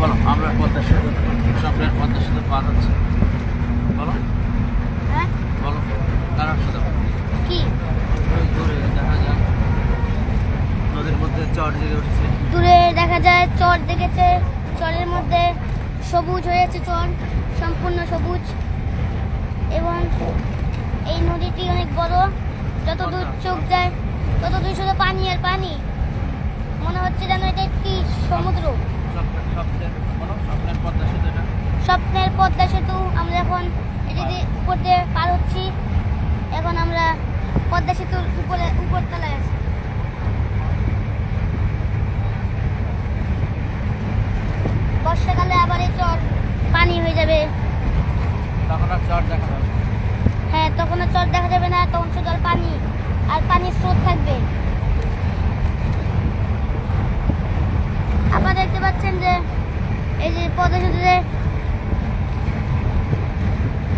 বলো আমরা পদ্মা সেতু স্বপ্নের পদ্মা সেতু পার হচ্ছে বলো হ্যাঁ বলো কারণ সাথে কি দূরে দেখা যায় নদীর মধ্যে চর জেগে উঠছে দূরে দেখা যায় চর দেখেছে, চরের মধ্যে সবুজ হয়েছে, চর সম্পূর্ণ সবুজ এবং এই নদীটি অনেক বড়, যত দূর চোখ যায় তত দূর শুধু পানি আর পানি, মনে হচ্ছে যেন এটা একটি সমুদ্র। স্বপ্নের পদ্মা সেতু এটা স্বপ্নের পদ্মা সেতু আমরা এখন এটি উপর দিয়ে পার হচ্ছি। এখন আমরা পদ্মা সেতুর উপরতলায় আছি। বর্ষাকালে আবার এই চর পানি হয়ে যাবে। তখন আর চর দেখা যাবে হ্যাঁ, তখন আর চর দেখা যাবে না, তখন শুধু আর পানি আর পানির স্রোত থাকবে। আপনারা দেখতে পাচ্ছেন যে এই যে পদ্মা সেতুতে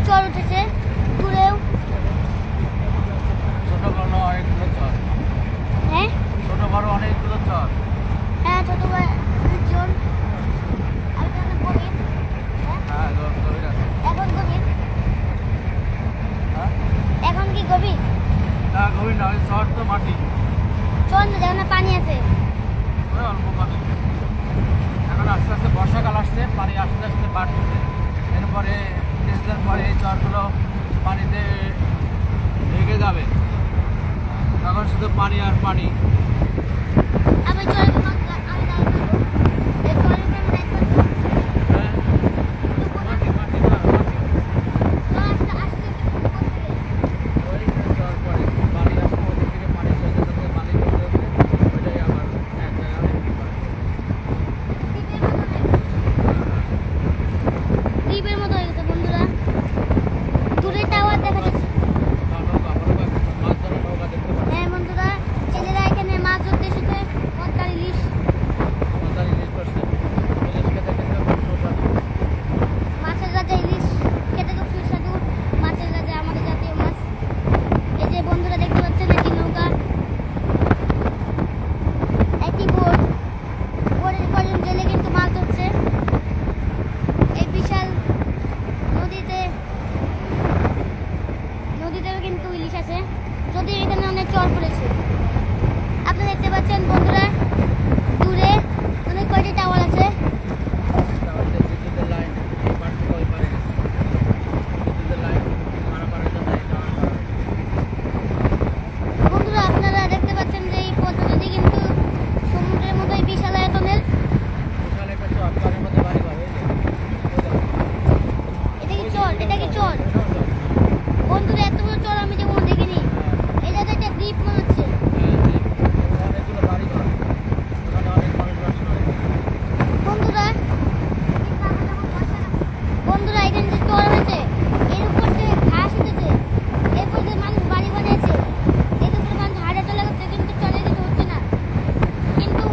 চর উঠেছে, দূরেও ছোট বড় অনেকগুলো চর হ্যাঁ ছোট বড় অনেকগুলো চর হ্যাঁ ছোট চর আর এটা অনেক গভীর। হ্যাঁ হ্যাঁ গভীর আছে এখন গভীর, হ্যাঁ এখন কি গভীর? না গভীর না ওই চর তো মাটি চর না, যেখানে পানি আছে। ওই অল্প পানি এখন আস্তে আস্তে বর্ষাকাল আসছে পানি আস্তে আস্তে বাড়ছে এরপরে কিছুদিন পরে এই চরগুলো পানিতে ঢেকে যাবে তখন শুধু পানি আর পানি আমি চরের আমি দাঁড়াবো, এই চরের উপরে আমি দাঁড়িয়ে থাকবো। হ্যাঁ মাটি মাটি না মাটি চর আসতে ওই চর পরে পানি আসবে ওদিক থেকে পানি চলে যেতে পানি চলে যাবে ওইটাই আবার এক জায়গায় দ্বীপের মতো হয়ে গেছে বন্ধুরা। দূরে টাওয়ার দেখা যাচ্ছে। মাছ ধরা নৌকা দেখতে পাচ্ছি হ্যাঁ বন্ধুরা, ছেলেরা এখানে মাছ ধরতে এসেছে। পদ্মার ইলিশ, মাথার ইলিশ করছে ইলিশ খেতে খেতে নৌকা মাছের রাজা ইলিশ খেতে খুব সুস্বাদু। মাছের রাজা আমাদের জাতীয় মাছ। এই যে বন্ধুরা দেখতে পাচ্ছেন একটি নৌকা, একটি বোট, বোটের কজন জেলে কিন্তু মাছ ধরছে এই বিশাল নদীতেও কিন্তু ইলিশ আছে, যদিও এখানে অনেক চর পড়েছে। আপনারা দেখতে পাচ্ছেন বন্ধুরা, দূরে অনেক কয়টি টাওয়ার আছে। আমাদের বিদ্যুতের লাইন এই পার থেকে ওই পারে গেছে বিদ্যুতের লাইন পারাপারের জন্য এই টাওয়ার করা হয়েছে। বন্ধুরা আপনারা দেখতে পাচ্ছেন যে এই পদ্ধতি কিন্তু সমুদ্রের মতোই বিশাল আয়তনের। বিশাল একটা চর চরের মধ্যে বাড়ি ঘর এই যে এটা কি চর? এটা কি চর? বন্ধুরা এত বড় চর আমি যেমন দেখিনি। এই জায়গাটা একটা দ্বীপ মনে হচ্ছে। অনেকগুলো বাড়ি ঘর ওখানে অনেক মানুষ বাস করে বন্ধুরা বন্ধুরা এখানে যে চর হয়েছে এর উপর থেকে ঘাস উঠেছে, এরপর যে মানুষ বাড়ি বানিয়েছে, এর উপরে মানুষ হাঁটা চলা করছে, কিন্তু চরে কিছু হচ্ছে না। কিন্তু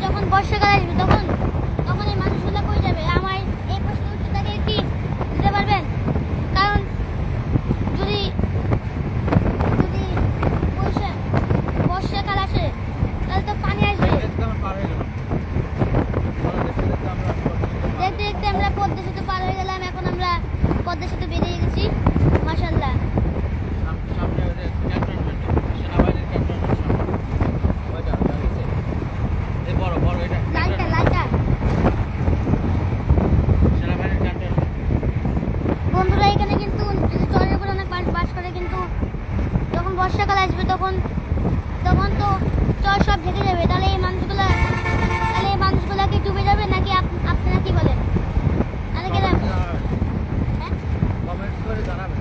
যখন বর্ষাকাল আসবে তখন এই মানুষগুলো কই যাবে? আমার এই প্রশ্নের উত্তর তাকে কি দিতে পারবেন? কারণ যদি যদি বর্ষাকাল আসে তাহলে তো পানি আসবে। দেখতে আমার পার হয়ে গেল দেখতে দেখতে আমরা পদ্মা সেতু পার হয়ে গেলাম। এখন আমরা পদ্মা সেতু বেরিয়ে গেছি, মাশাআল্লাহ। সামনে ওই যে ক্যান্টনমেন্ট সেনাবাহিনীর ক্যান্টনমেন্ট ওইটা দাঁড়িয়েছে এই বড় বড় এটা লাইটটা সেনাবাহিনীর ক্যান্টনমেন্ট বন্ধুরা এখানে কিন্তু চরের উপর অনেক মানুষ বাস করে, কিন্তু যখন বর্ষাকাল আসবে তখন তো চর সব ঢেকে যাবে। তাহলে এই মানুষগুলা কি ডুবে যাবে নাকি আপনারা কি বলেন? তাহলে কি হ্যাঁ কমেন্টস করে জানাবেন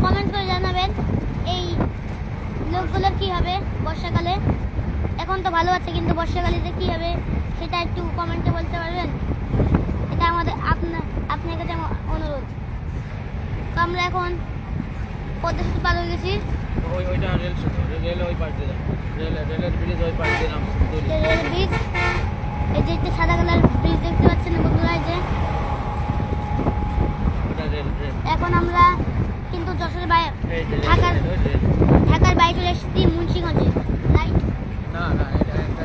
কমেন্ট করে জানাবেন এই লোকগুলোর কি হবে বর্ষাকালে। এখন তো ভালো আছে, কিন্তু বর্ষাকালে যে কি হবে সেটা একটু কমেন্টে বলতে পারবেন? এটা আমাদের আপনার কাছে আমার অনুরোধ। তো আমরা এখন পদ্মা সেতু পার হয়ে গেছি। ওইটা রেল সেতু রেল ওই পাশ দিয়ে রেলের ব্রিজ ওই পাশ দিয়ে নামছে যে রেল ব্রিজ, এই যে একটা সাদা কালার ব্রিজ দেখতে পাচ্ছেন বন্ধুরা, এই যে ওটা রেল এখন আমরা কিন্তু যশোর এই যে ঢাকার বাইরে চলে এসেছি মুন্সিগঞ্জে। লাইট না এটা একটা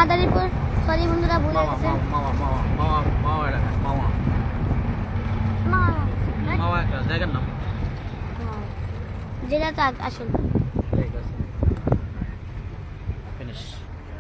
মাদারীপুর, সরি বন্ধুরা ভুলে মামা গেছে। মামা মামা মামা মামা এলাকা মামা মা মামা একটা জায়গার নাম জেলা তো আসল